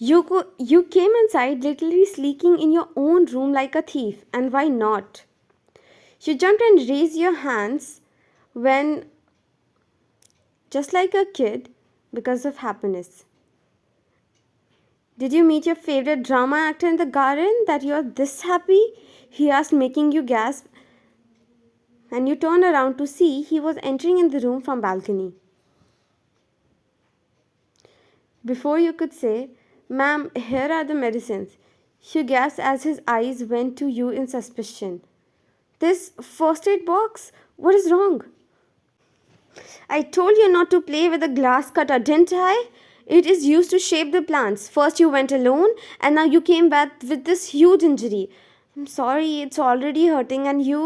You came inside literally sneaking in your own room like a thief, and why not? You jumped and raised your hands when, just like a kid, because of happiness. Did you meet your favorite drama actor in the garden that you're this happy? He asked, making you gasp, and you turned around to see he was entering in the room from balcony. Before you could say, "Ma'am, here are the medicines," he gasped as his eyes went to you in suspicion. "This first aid box? What is wrong?" "I told you not to play with a glass cutter, didn't I? It is used to shape the plants. First you went alone, and now you came back with this huge injury. I'm sorry, it's already hurting, and you..."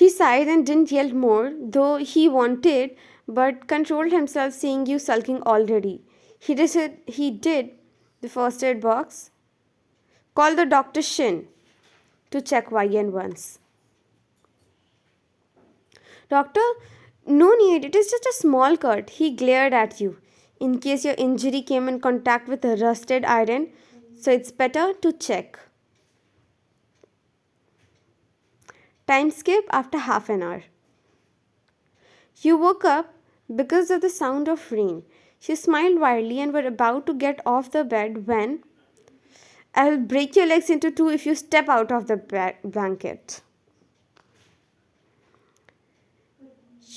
He sighed and didn't yell more, though he wanted, but controlled himself, seeing you sulking already. He did the first aid box. Call the Dr. Shin to check YN once. "Doctor, no need, it is just a small cut," he glared at you. "In case your injury came in contact with a rusted iron, so it's better to check." Time skip after half an hour. You woke up because of the sound of rain. You smiled widely and were about to get off the bed when, "I'll break your legs into two if you step out of the blanket."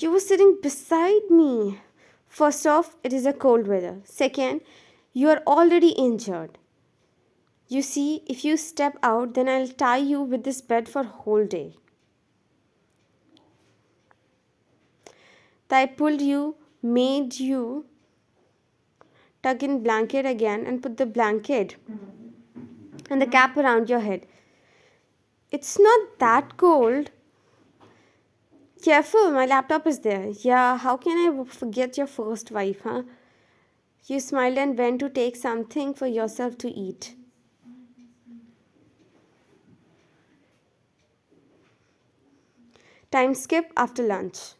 You were sitting beside me. First off, it is a cold weather. Second, you are already injured. You see, if you step out, then I'll tie you with this bed for whole day. I pulled you, made you tuck in blanket again and put the blanket and the cap around your head. "It's not that cold." "Careful, my laptop is there." "Yeah, how can I forget your first wife, huh?" You smiled and went to take something for yourself to eat. Time skip after lunch.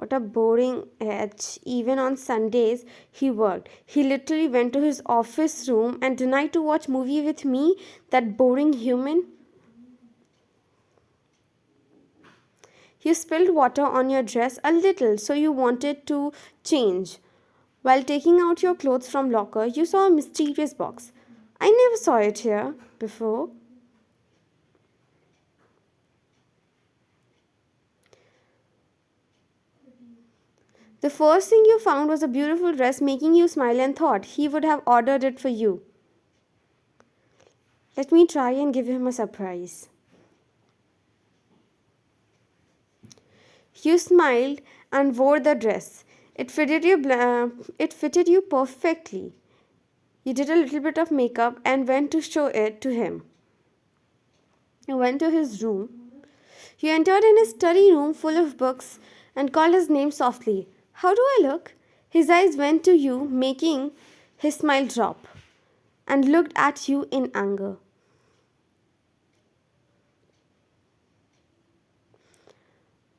What a boring edge. Even on Sundays, he worked. He literally went to his office room and denied to watch movie with me, that boring human. You spilled water on your dress a little, so you wanted to change. While taking out your clothes from locker, you saw a mysterious box. I never saw it here before. The first thing you found was a beautiful dress, making you smile, and thought he would have ordered it for you. Let me try and give him a surprise. You smiled and wore the dress. It fitted you perfectly. You did a little bit of makeup and went to show it to him. You went to his room. You entered in his study room full of books and called his name softly. "How do I look?" His eyes went to you, making his smile drop, and looked at you in anger.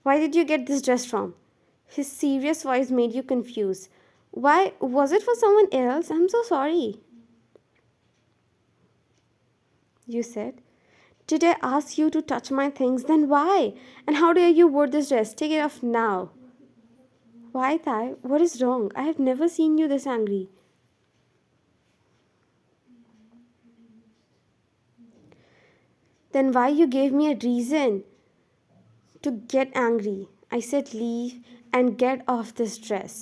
"Why did you get this dress from?" His serious voice made you confused. "Why, was it for someone else? I'm so sorry," you said. "Did I ask you to touch my things? Then why? And how dare you wear this dress? Take it off now." "Why, Thai? What is wrong? I have never seen you this angry." "Then why you gave me a reason to get angry?" I said, "Leave and get off this dress."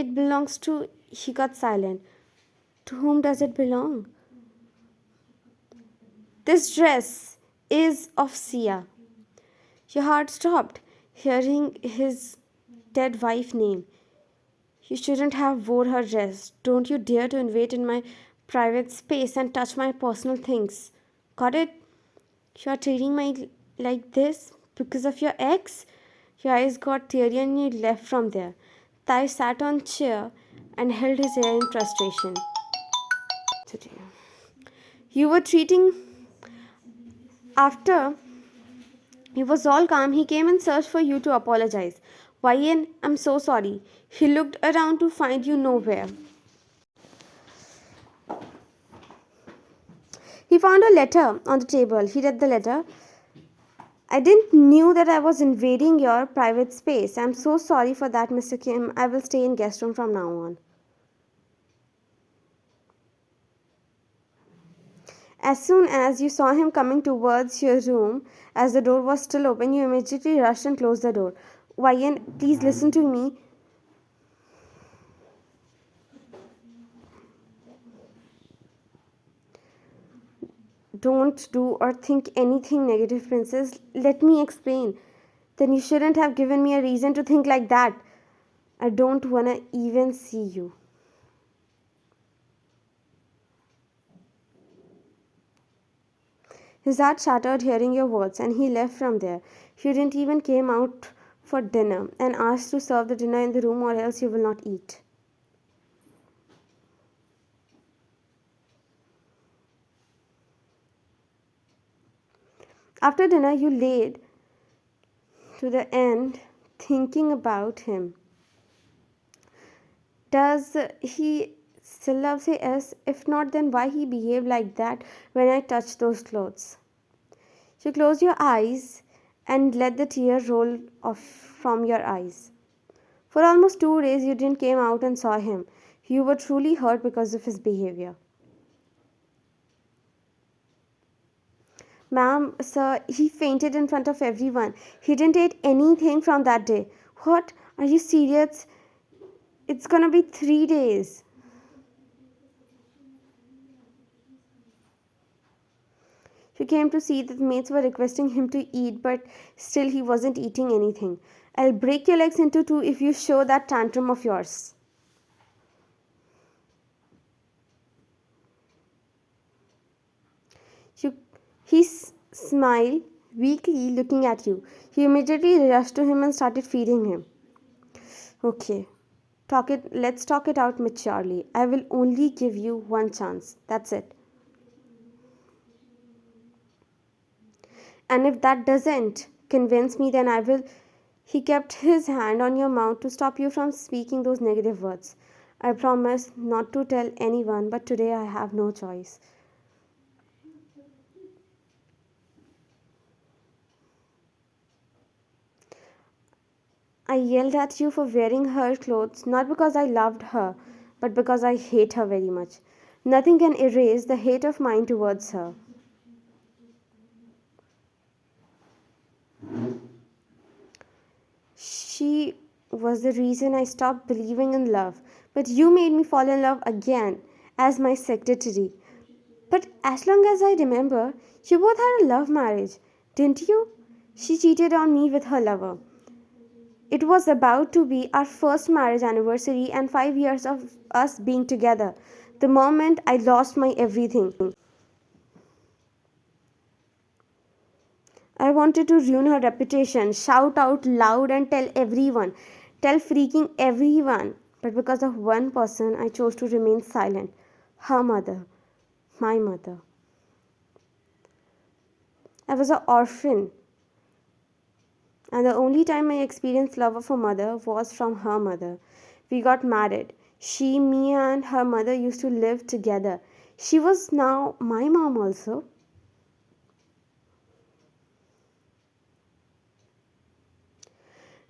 "It belongs to..." He got silent. "To whom does it belong?" "This dress is of Sia." Your heart stopped, hearing his dead wife's name. "You shouldn't have wore her dress. Don't you dare to invade in my private space and touch my personal things. Got it? You are treating me like this because of your ex?" Your eyes got teary and you left from there. Thai sat on chair and held his hair in frustration. You were treating... After it was all calm, he came and searched for you to apologize. Ryan, I'm so sorry. He looked around to find you nowhere. He found a letter on the table. He read the letter. I didn't knew that I was invading your private space. I'm so sorry for that, Mr. Kim. I will stay in guest room from now on. As soon as you saw him coming towards your room, as the door was still open, you immediately rushed and closed the door. Ryan, please listen to me. Don't do or think anything negative, Princess. Let me explain. Then you shouldn't have given me a reason to think like that. I don't wanna even see you. His heart shattered hearing your words, and he left from there. You didn't even came out for dinner and asked to serve the dinner in the room or else you will not eat. After dinner, you laid to the end thinking about him. Does he still love us? If not, then why he behaved like that when I touched those clothes? You closed your eyes and let the tear roll off from your eyes. For almost 2 days you didn't came out and saw him. You were truly hurt because of his behavior. Ma'am, sir, he fainted in front of everyone. He didn't eat anything from that day. What? Are you serious? It's gonna be 3 days. He came to see that the mates were requesting him to eat, but still he wasn't eating anything. I'll break your legs into two if you show that tantrum of yours. You, he smiled weakly, looking at you. You immediately rushed to him and started feeding him. Okay, let's talk it out maturely. I will only give you one chance. That's it. And if that doesn't convince me, then I will. He kept his hand on your mouth to stop you from speaking those negative words. I promise not to tell anyone, but today I have no choice. I yelled at you for wearing her clothes, not because I loved her, but because I hate her very much. Nothing can erase the hate of mine towards her. She was the reason I stopped believing in love. But you made me fall in love again as my secretary. But as long as I remember, you both had a love marriage, didn't you? She cheated on me with her lover. It was about to be our first marriage anniversary and 5 years of us being together. The moment I lost my everything, I wanted to ruin her reputation, shout out loud and tell freaking everyone. But because of one person, I chose to remain silent. Her mother, my mother. I was an orphan, and the only time I experienced love of a mother was from her mother. We got married. Me, and her mother used to live together. She was now my mom also.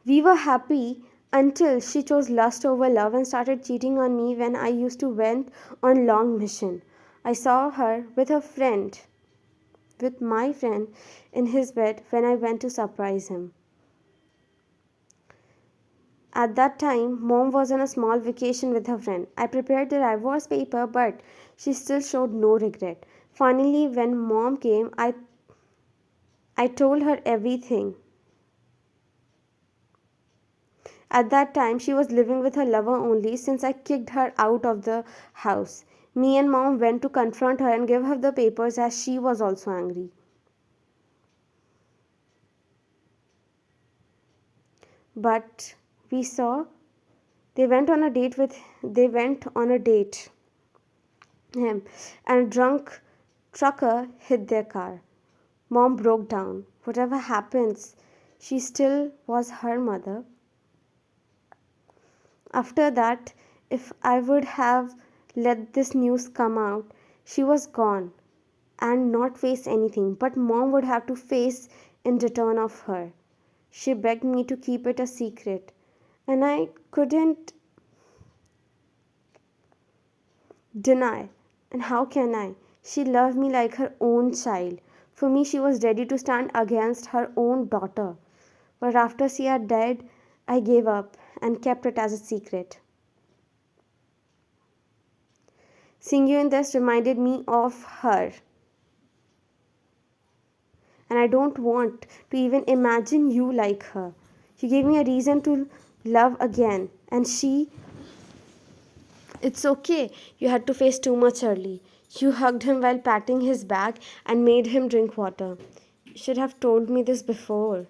We were happy until she chose lust over love and started cheating on me when I used to went on long mission. I saw her with my friend in his bed when I went to surprise him. At that time, mom was on a small vacation with her friend. I prepared the divorce paper, but she still showed no regret. Finally, when mom came, I told her everything. At that time, she was living with her lover only since I kicked her out of the house. Me and mom went to confront her and give her the papers as she was also angry. But we saw they went on a date him and a drunk trucker hit their car. Mom broke down. Whatever happens, she still was her mother. After that, if I would have let this news come out, she was gone and not face anything, but mom would have to face in return of her. She begged me to keep it a secret, and I couldn't deny. And how can I? She loved me like her own child. For me, she was ready to stand against her own daughter. But after she had died, I gave up and kept it as a secret. Seeing you in this reminded me of her, and I don't want to even imagine you like her. You gave me a reason to love again, and it's okay. You had to face too much early. You hugged him while patting his back and made him drink water. You should have told me this before.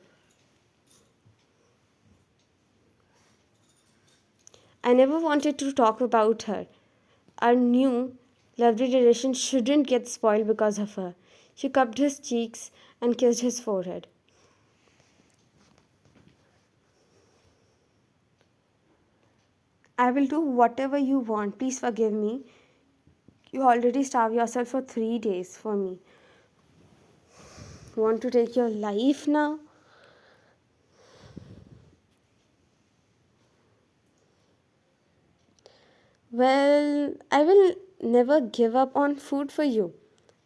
I never wanted to talk about her. Our new lovely relation shouldn't get spoiled because of her. She cupped his cheeks and kissed his forehead. I will do whatever you want. Please forgive me. You already starved yourself for 3 days for me. Want to take your life now? Well, I will never give up on food for you.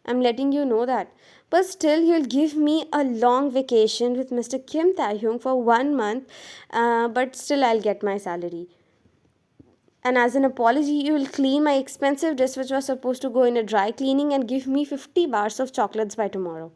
I'm letting you know that. But still, you'll give me a long vacation with Mr. Kim Taehyung for 1 month, but still, I'll get my salary. And as an apology, you will clean my expensive dress, which was supposed to go in a dry cleaning, and give me 50 bars of chocolates by tomorrow.